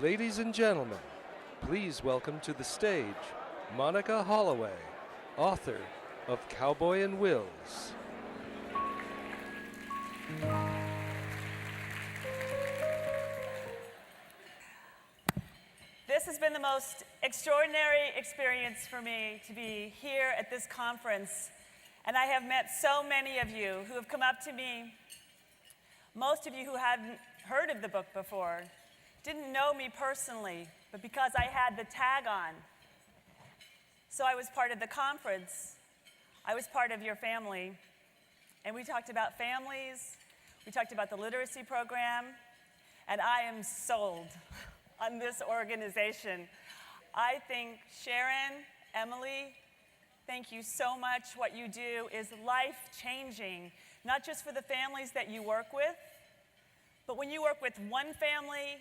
Ladies and gentlemen, please welcome to the stage Monica Holloway, author of Cowboy and Wills. This has been the most extraordinary experience for me to be here at this conference, and I have met so many of you who have come up to me, most of you who hadn't heard of the book before, didn't know me personally, but because I had the tag on. So I was part of the conference, I was part of your family, and we talked about families, we talked about the literacy program, and I am sold on this organization. I think Sharon, Emily, thank you so much. What you do is life-changing, not just for the families that you work with, but when you work with one family,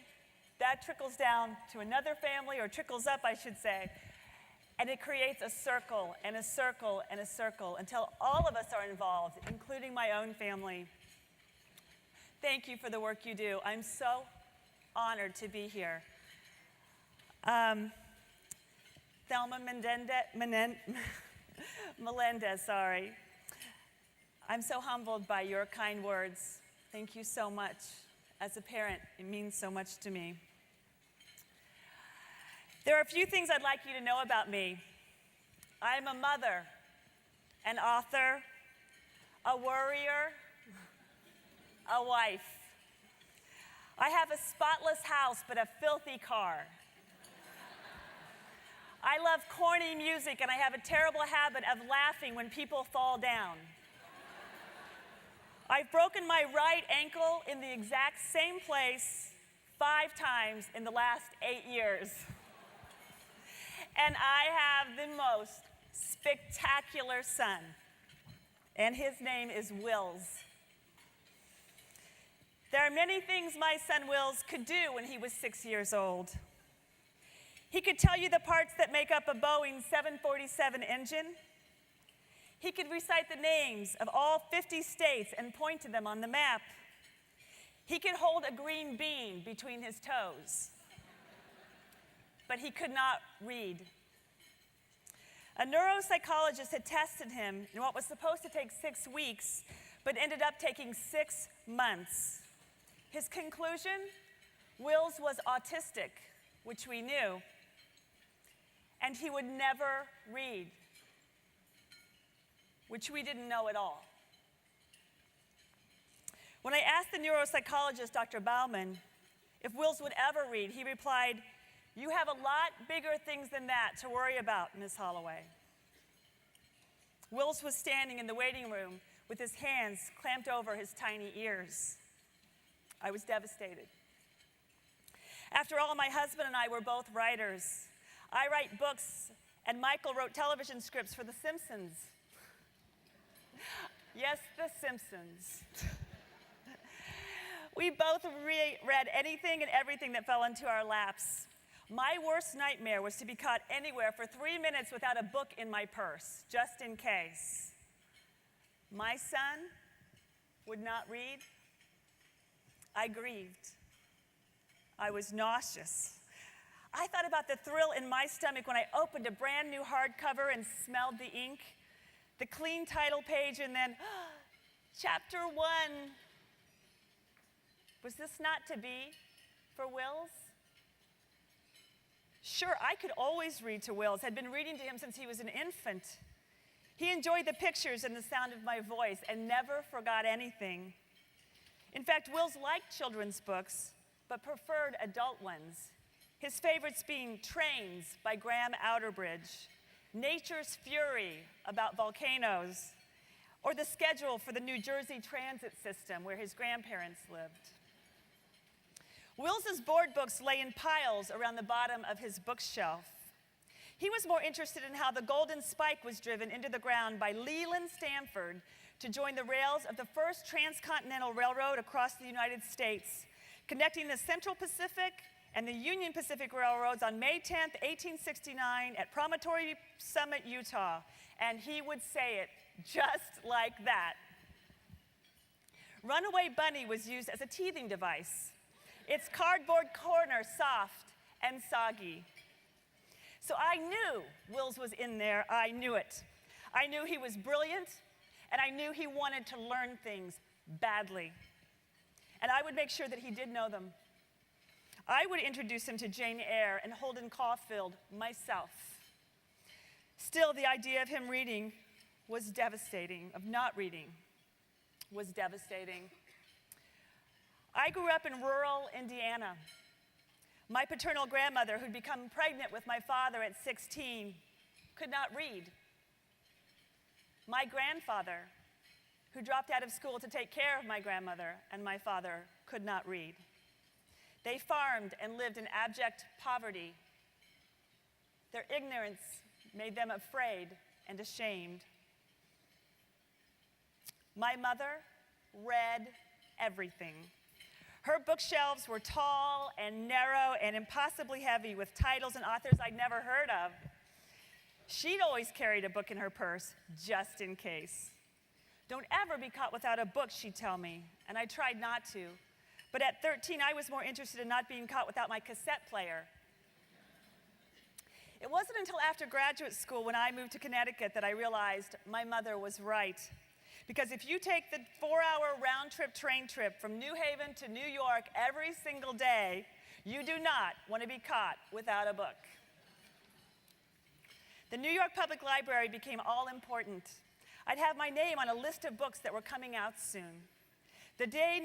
that trickles down to another family, or trickles up, I should say, and it creates a circle and a circle and a circle until all of us are involved, including my own family. Thank you for the work you do. I'm so honored to be here. Thelma Melendez, sorry. I'm so humbled by your kind words. Thank you so much. As a parent, it means so much to me. There are a few things I'd like you to know about me. I'm a mother, an author, a worrier, a wife. I have a spotless house, but a filthy car. I love corny music, and I have a terrible habit of laughing when people fall down. I've broken my right ankle in the exact same place 5 times in the last 8 years. And I have the most spectacular son, and his name is Wills. There are many things my son Wills could do when he was 6 years old. He could tell you the parts that make up a Boeing 747 engine. He could recite the names of all 50 states and point to them on the map. He could hold a green bean between his toes, but he could not read. A neuropsychologist had tested him in what was supposed to take 6 weeks, but ended up taking 6 months. His conclusion? Wills was autistic, which we knew, and he would never read, which we didn't know at all. When I asked the neuropsychologist, Dr. Bauman, if Wills would ever read, he replied, "You have a lot bigger things than that to worry about, Ms. Holloway." Wills was standing in the waiting room with his hands clamped over his tiny ears. I was devastated. After all, my husband and I were both writers. I write books, and Michael wrote television scripts for The Simpsons. Yes, The Simpsons. We both read anything and everything that fell into our laps. My worst nightmare was to be caught anywhere for 3 minutes without a book in my purse, just in case. My son would not read. I grieved. I was nauseous. I thought about the thrill in my stomach when I opened a brand new hardcover and smelled the ink, the clean title page, and then, chapter 1. Was this not to be for Wills? Sure, I could always read to Wills. I'd been reading to him since he was an infant. He enjoyed the pictures and the sound of my voice and never forgot anything. In fact, Wills liked children's books, but preferred adult ones. His favorites being Trains by Graham Outerbridge, Nature's Fury about volcanoes, or The Schedule for the New Jersey Transit System where his grandparents lived. Wills's board books lay in piles around the bottom of his bookshelf. He was more interested in how the Golden Spike was driven into the ground by Leland Stanford to join the rails of the first transcontinental railroad across the United States, connecting the Central Pacific and the Union Pacific Railroads on May 10th, 1869 at Promontory Summit, Utah. And he would say it just like that. Runaway Bunny was used as a teething device. its cardboard corner soft and soggy. So I knew Wills was in there. I knew it. I knew he was brilliant, and I knew he wanted to learn things badly. And I would make sure that he did know them. I would introduce him to Jane Eyre and Holden Caulfield myself. Still, the idea of him reading was devastating, of not reading was devastating. I grew up in rural Indiana. My paternal grandmother, who'd become pregnant with my father at 16, could not read. My grandfather, who dropped out of school to take care of my grandmother and my father, could not read. They farmed and lived in abject poverty. Their ignorance made them afraid and ashamed. My mother read everything. Her bookshelves were tall and narrow and impossibly heavy with titles and authors I'd never heard of. She'd always carried a book in her purse, just in case. Don't ever be caught without a book, she'd tell me, and I tried not to. But at 13, I was more interested in not being caught without my cassette player. It wasn't until after graduate school when I moved to Connecticut that I realized my mother was right. Because if you take the 4-hour round-trip train trip from New Haven to New York every single day, you do not want to be caught without a book. The New York Public Library became all important. I'd have my name on a list of books that were coming out soon. The day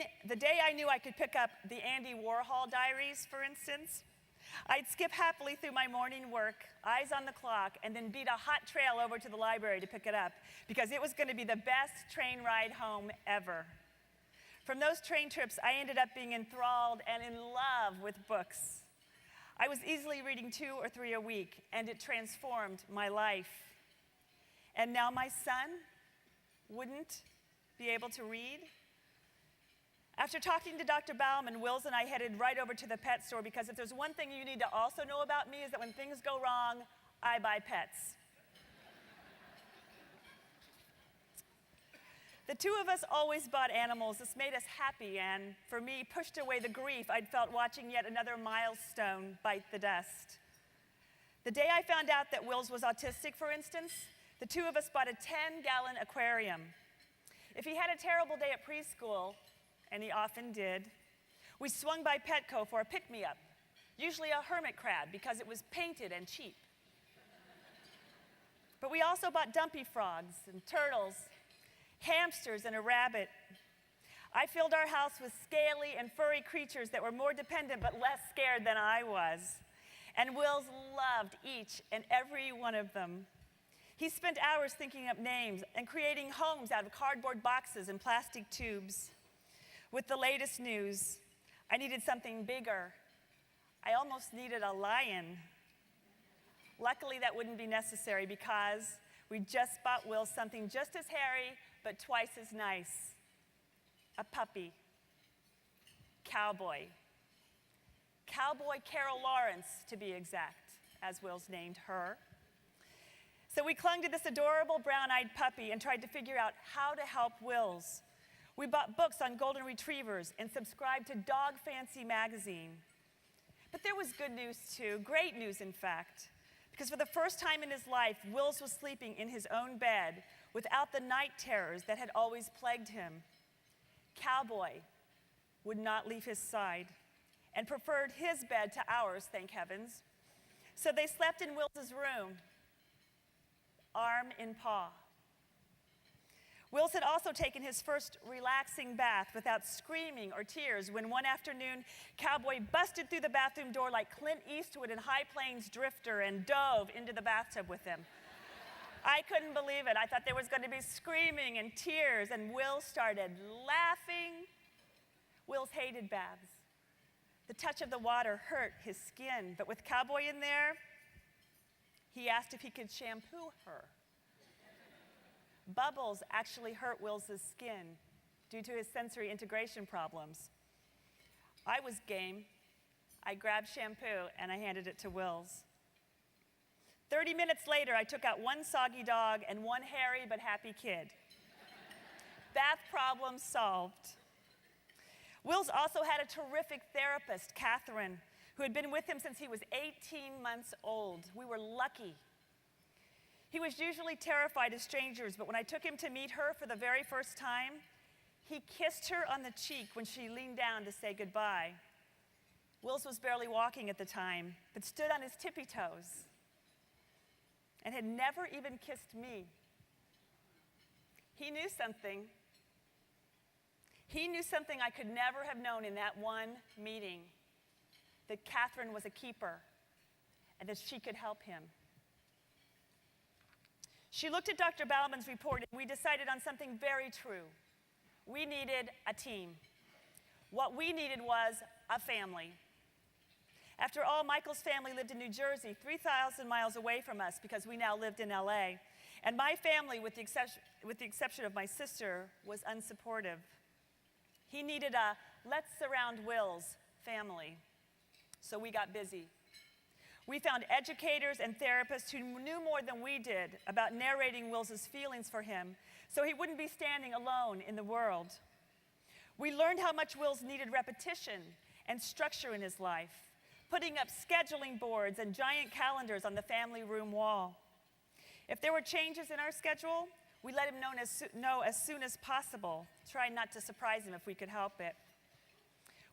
I knew I could pick up the Andy Warhol diaries, for instance, I'd skip happily through my morning work, eyes on the clock, and then beat a hot trail over to the library to pick it up because it was going to be the best train ride home ever. From those train trips, I ended up being enthralled and in love with books. I was easily reading 2 or 3 a week, and it transformed my life. And now my son wouldn't be able to read. After talking to Dr. Bauman, Wills and I headed right over to the pet store because if there's one thing you need to also know about me is that when things go wrong, I buy pets. The two of us always bought animals. This made us happy and, for me, pushed away the grief I'd felt watching yet another milestone bite the dust. The day I found out that Wills was autistic, for instance, the two of us bought a 10-gallon aquarium. If he had a terrible day at preschool, and he often did, we swung by Petco for a pick-me-up, usually a hermit crab because it was painted and cheap. But we also bought dumpy frogs and turtles, hamsters and a rabbit. I filled our house with scaly and furry creatures that were more dependent but less scared than I was. And Wills loved each and every one of them. He spent hours thinking up names and creating homes out of cardboard boxes and plastic tubes. With the latest news, I needed something bigger. I almost needed a lion. Luckily, that wouldn't be necessary because we just bought Will something just as hairy, but twice as nice. A puppy. Cowboy. Cowboy Carol Lawrence, to be exact, as Wills named her. So we clung to this adorable brown-eyed puppy and tried to figure out how to help Wills. We bought books on golden retrievers and subscribed to Dog Fancy magazine. But there was good news too, great news in fact, because for the first time in his life, Wills was sleeping in his own bed without the night terrors that had always plagued him. Cowboy would not leave his side and preferred his bed to ours, thank heavens. So they slept in Wills's room, arm in paw. Wills had also taken his first relaxing bath without screaming or tears when one afternoon, Cowboy busted through the bathroom door like Clint Eastwood in High Plains Drifter and dove into the bathtub with him. I couldn't believe it. I thought there was going to be screaming and tears, and Wills started laughing. Wills hated baths. The touch of the water hurt his skin, but with Cowboy in there, he asked if he could shampoo her. Bubbles actually hurt Wills' skin due to his sensory integration problems. I was game. I grabbed shampoo and I handed it to Wills. 30 minutes later, I took out one soggy dog and one hairy but happy kid. Bath problem solved. Wills also had a terrific therapist, Catherine, who had been with him since he was 18 months old. We were lucky. He was usually terrified of strangers, but when I took him to meet her for the very first time, he kissed her on the cheek when she leaned down to say goodbye. Wills was barely walking at the time, but stood on his tippy toes and had never even kissed me. He knew something. He knew something I could never have known in that one meeting, that Catherine was a keeper and that she could help him. She looked at Dr. Bauman's report, and we decided on something very true. We needed a team. What we needed was a family. After all, Michael's family lived in New Jersey, 3,000 miles away from us, because we now lived in LA. And my family, with the exception of my sister, was unsupportive. He needed a let's surround Wills family. So we got busy. We found educators and therapists who knew more than we did about narrating Wills's feelings for him, so he wouldn't be standing alone in the world. We learned how much Wills needed repetition and structure in his life, putting up scheduling boards and giant calendars on the family room wall. If there were changes in our schedule, we let him know as soon as possible, trying not to surprise him if we could help it.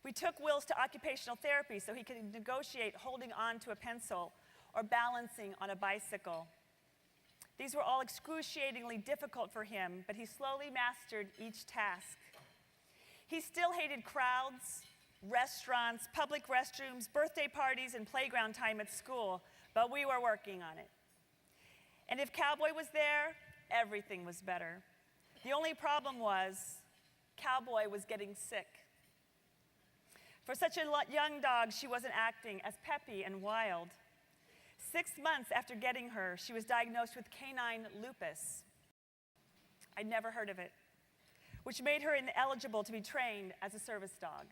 We took Wills to occupational therapy so he could negotiate holding on to a pencil or balancing on a bicycle. These were all excruciatingly difficult for him, but he slowly mastered each task. He still hated crowds, restaurants, public restrooms, birthday parties, and playground time at school, but we were working on it. And if Cowboy was there, everything was better. The only problem was Cowboy was getting sick. For such a young dog, she wasn't acting as peppy and wild. 6 months after getting her, she was diagnosed with canine lupus. I'd never heard of it, which made her ineligible to be trained as a service dog.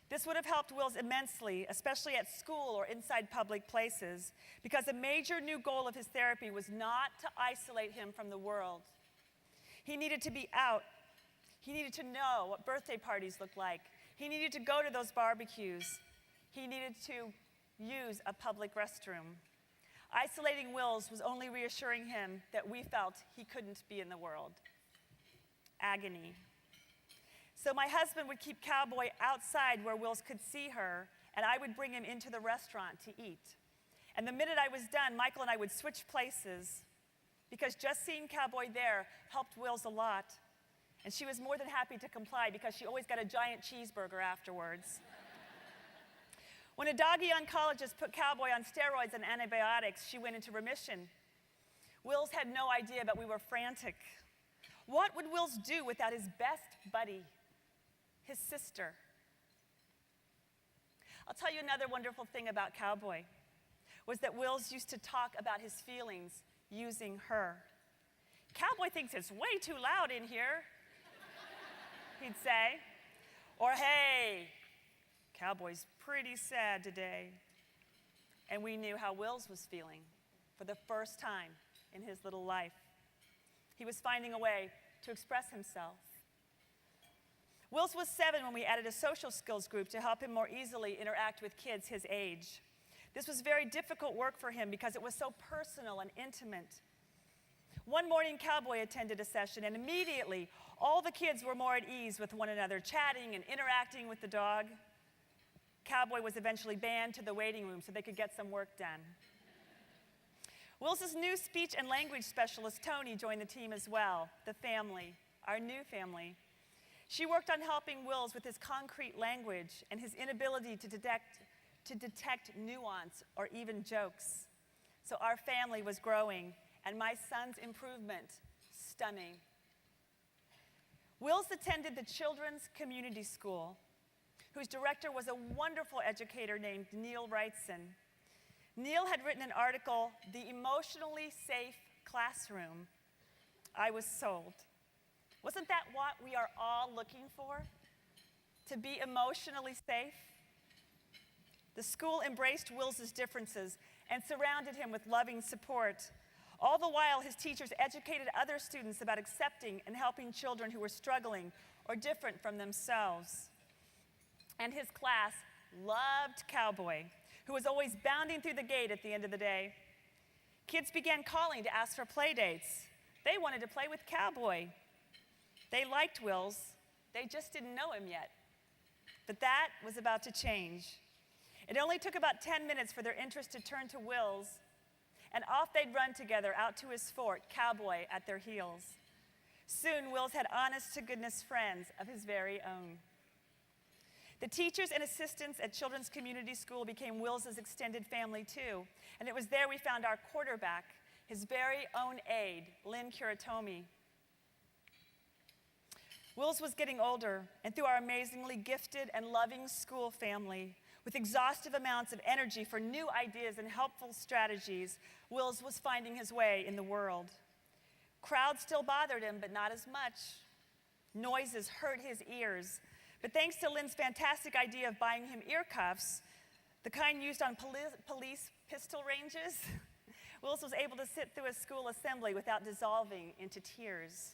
This would have helped Wills immensely, especially at school or inside public places, because a major new goal of his therapy was not to isolate him from the world. He needed to be out. He needed to know what birthday parties looked like. He needed to go to those barbecues. He needed to use a public restroom. Isolating Wills was only reassuring him that we felt he couldn't be in the world. Agony. So my husband would keep Cowboy outside where Wills could see her, and I would bring him into the restaurant to eat. And the minute I was done, Michael and I would switch places, because just seeing Cowboy there helped Wills a lot. And she was more than happy to comply, because she always got a giant cheeseburger afterwards. When a doggy oncologist put Cowboy on steroids and antibiotics, she went into remission. Wills had no idea, but we were frantic. What would Wills do without his best buddy, his sister? I'll tell you another wonderful thing about Cowboy, was that Wills used to talk about his feelings using her. Cowboy thinks it's way too loud in here, he'd say. Or, hey, Cowboy's pretty sad today. And we knew how Wills was feeling for the first time in his little life. He was finding a way to express himself. Wills was 7 when we added a social skills group to help him more easily interact with kids his age. This was very difficult work for him because it was so personal and intimate. One morning, Cowboy attended a session, and immediately, all the kids were more at ease with one another, chatting and interacting with the dog. Cowboy was eventually banned to the waiting room so they could get some work done. Wills' new speech and language specialist, Tony, joined the team as well, the family, our new family. She worked on helping Wills with his concrete language and his inability to detect nuance or even jokes. So our family was growing, and my son's improvement, stunning. Wills attended the Children's Community School, whose director was a wonderful educator named Neil Wrightson. Neil had written an article, The Emotionally Safe Classroom. I was sold. Wasn't that what we are all looking for? To be emotionally safe? The school embraced Wills' differences and surrounded him with loving support. All the while, his teachers educated other students about accepting and helping children who were struggling or different from themselves. and his class loved Cowboy, who was always bounding through the gate at the end of the day. Kids began calling to ask for play dates. They wanted to play with Cowboy. They liked Wills. They just didn't know him yet. But that was about to change. It only took about 10 minutes for their interest to turn to Wills, and off they'd run together out to his fort, Cowboy at their heels. Soon, Wills had honest-to-goodness friends of his very own. The teachers and assistants at Children's Community School became Wills's extended family too, and it was there we found our quarterback, his very own aide, Lynn Kuratomi. Wills was getting older, and through our amazingly gifted and loving school family, with exhaustive amounts of energy for new ideas and helpful strategies, Wills was finding his way in the world. Crowds still bothered him, but not as much. Noises hurt his ears. But thanks to Lynn's fantastic idea of buying him ear cuffs, the kind used on police pistol ranges, Wills was able to sit through a school assembly without dissolving into tears.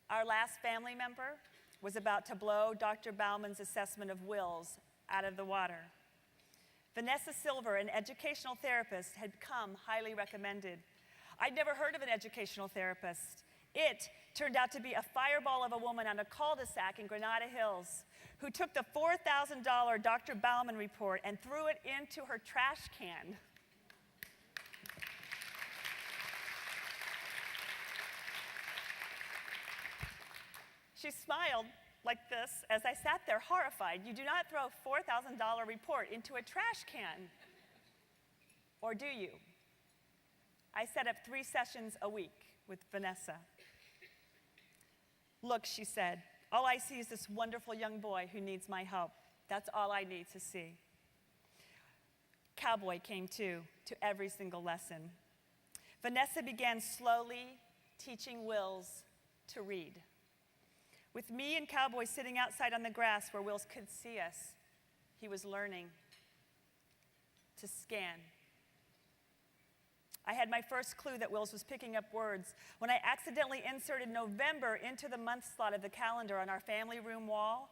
Our last family member was about to blow Dr. Bauman's assessment of Wills out of the water. Vanessa Silver, an educational therapist, had come highly recommended. I'd never heard of an educational therapist. It turned out to be a fireball of a woman on a cul-de-sac in Granada Hills who took the $4,000 Dr. Bauman report and threw it into her trash can. She smiled like this as I sat there horrified. You do not throw a $4,000 report into a trash can. Or do you? I set up 3 sessions a week with Vanessa. Look, she said, all I see is this wonderful young boy who needs my help. That's all I need to see. Cowboy came too, to every single lesson. Vanessa began slowly teaching Wills to read. With me and Cowboy sitting outside on the grass where Wills could see us, he was learning to scan. I had my first clue that Wills was picking up words when I accidentally inserted November into the month slot of the calendar on our family room wall.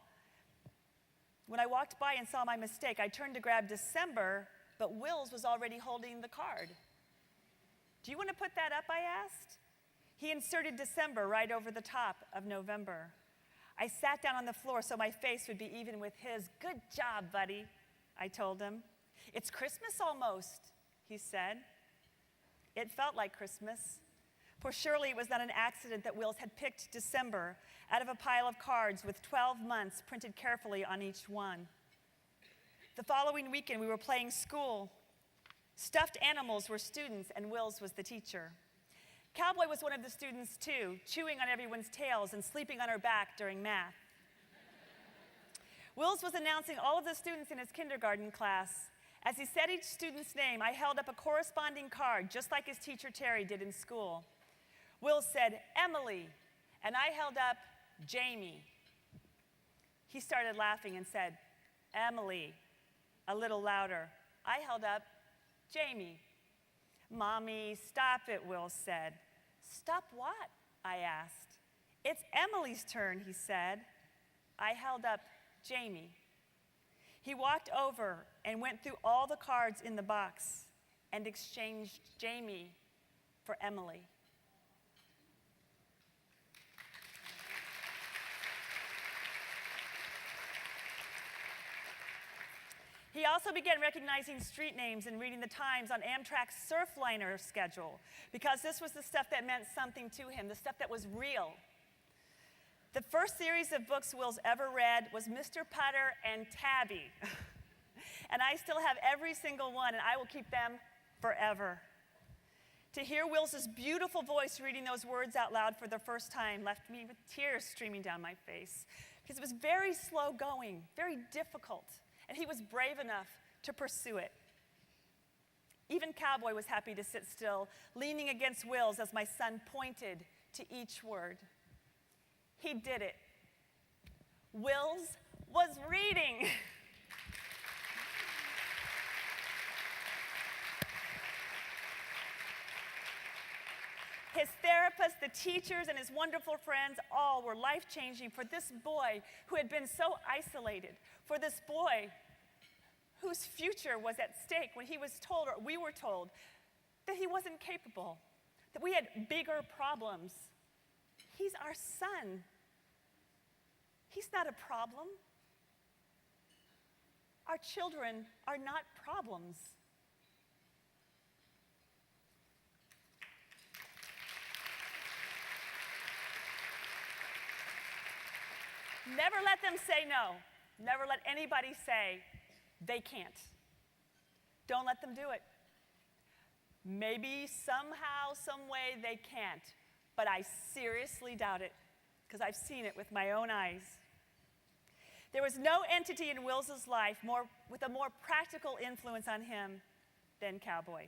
When I walked by and saw my mistake, I turned to grab December, but Wills was already holding the card. Do you want to put that up, I asked? He inserted December right over the top of November. I sat down on the floor so my face would be even with his. Good job, buddy, I told him. It's Christmas almost, he said. It felt like Christmas, for surely it was not an accident that Wills had picked December out of a pile of cards with 12 months printed carefully on each one. The following weekend, we were playing school. Stuffed animals were students, and Wills was the teacher. Cowboy was one of the students, too, chewing on everyone's tails and sleeping on her back during math. Wills was announcing all of the students in his kindergarten class. As he said each student's name, I held up a corresponding card, just like his teacher Terry did in school. Wills said, Emily, and I held up Jamie. He started laughing and said, Emily, a little louder. I held up Jamie. Mommy, stop it, Wills said. Stop what? I asked. It's Emily's turn, he said. I held up Jamie. He walked over and went through all the cards in the box and exchanged Jamie for Emily. He also began recognizing street names and reading the times on Amtrak's Surfliner schedule, because this was the stuff that meant something to him, the stuff that was real. The first series of books Wills ever read was Mr. Putter and Tabby. And I still have every single one, and I will keep them forever. To hear Wills's beautiful voice reading those words out loud for the first time left me with tears streaming down my face, because it was very slow going, very difficult, and he was brave enough to pursue it. Even Cowboy was happy to sit still, leaning against Wills as my son pointed to each word. He did it. Wills was reading. His therapist plus the teachers and his wonderful friends, all were life-changing for this boy who had been so isolated, for this boy whose future was at stake when he was told, or we were told, that he wasn't capable, that we had bigger problems. He's our son. He's not a problem. Our children are not problems. Never let them say no. Never let anybody say they can't. Don't let them do it. Maybe somehow, some way they can't, but I seriously doubt it because I've seen it with my own eyes. There was no entity in Wills's life with a more practical influence on him than Cowboy.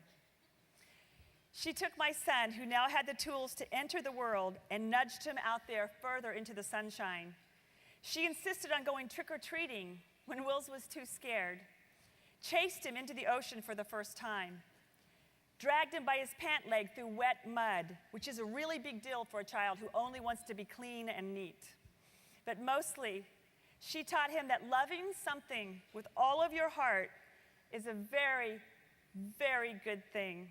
She took my son, who now had the tools to enter the world, and nudged him out there further into the sunshine. She insisted on going trick-or-treating when Wills was too scared, chased him into the ocean for the first time, dragged him by his pant leg through wet mud, which is a really big deal for a child who only wants to be clean and neat. But mostly, she taught him that loving something with all of your heart is a very, very good thing,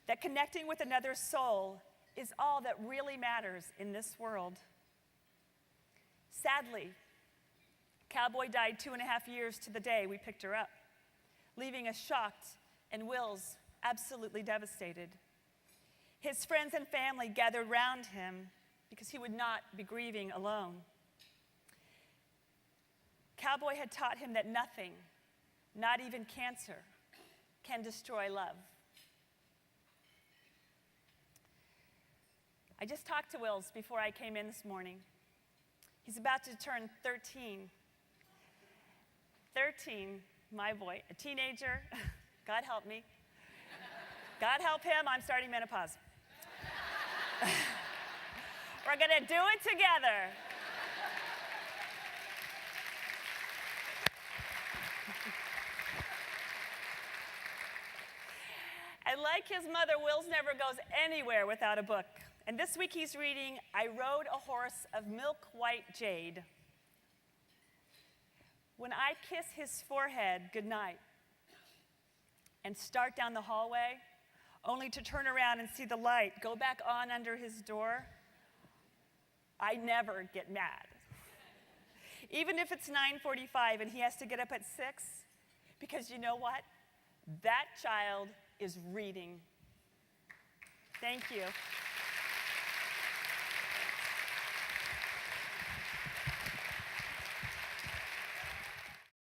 that connecting with another soul is all that really matters in this world. Sadly, Cowboy died 2.5 years to the day we picked her up, leaving us shocked and Wills absolutely devastated. His friends and family gathered round him because he would not be grieving alone. Cowboy had taught him that nothing, not even cancer, can destroy love. I just talked to Wills before I came in this morning. He's about to turn 13. 13, my boy, a teenager. God help me. God help him, I'm starting menopause. We're gonna do it together. And like his mother, Wills never goes anywhere without a book. And this week he's reading I Rode a Horse of Milk White Jade. When I kiss his forehead goodnight and start down the hallway, only to turn around and see the light go back on under his door, I never get mad. Even if it's 9:45 and he has to get up at 6, because you know what? That child is reading. Thank you.